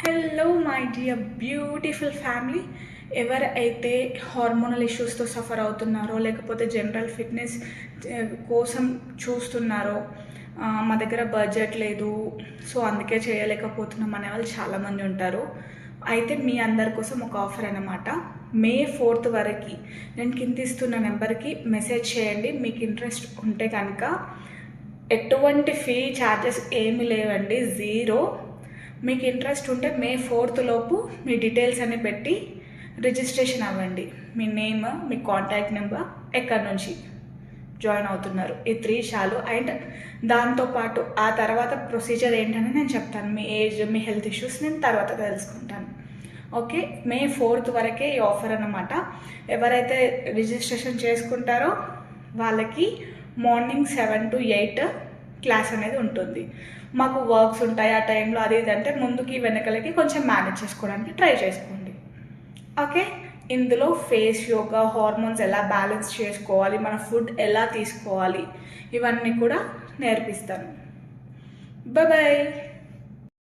Hello my dear beautiful family. ఎవరైతే hormonal ఇష్యూస్తో suffer అవుతున్నారో లేకపోతే జనరల్ ఫిట్నెస్ కోసం చూస్తున్నారో, మా దగ్గర బడ్జెట్ లేదు సో అందుకే చేయలేకపోతున్నాం అనే వాళ్ళు చాలామంది ఉంటారు. అయితే మీ అందరి కోసం ఒక ఆఫర్ అన్నమాట. మే 4th వరకు నేను కింద ఇస్తున్న నెంబర్కి మెసేజ్ చేయండి. మీకు ఇంట్రెస్ట్ ఉంటే కనుక ఎటువంటి ఫీ ఛార్జెస్ ఏమీ లేవండి, జీరో. మీకు ఇంట్రెస్ట్ ఉంటే మే 4th లోపు మీ డీటెయిల్స్ అన్ని పెట్టి రిజిస్ట్రేషన్ అవ్వండి. మీ నేమ్, మీ కాంటాక్ట్ నెంబర్, ఎక్కడి నుంచి జాయిన్ అవుతున్నారు, ఈ 3 చాలు. అండ్ దాంతోపాటు ఆ తర్వాత ప్రొసీజర్ ఏంటని నేను చెప్తాను. మీ ఏజ్, మీ హెల్త్ ఇష్యూస్ నేను తర్వాత తెలుసుకుంటాను. ఓకే, మే 4th వరకే ఈ ఆఫర్ అన్నమాట. ఎవరైతే రిజిస్ట్రేషన్ చేసుకుంటారో వాళ్ళకి మార్నింగ్ 7 to 8 క్లాస్ అనేది ఉంటుంది. మాకు వర్క్స్ ఉంటాయి ఆ టైంలో, అది ఇదంటే ముందుకి వెనకలకి కొంచెం మేనేజ్ చేసుకోవడానికి ట్రై చేసుకోండి. ఓకే, ఇందులో ఫేస్ యోగా, హార్మోన్స్ ఎలా బ్యాలెన్స్ చేసుకోవాలి, మన ఫుడ్ ఎలా తీసుకోవాలి, ఇవన్నీ కూడా నేర్పిస్తాను. బాయ్.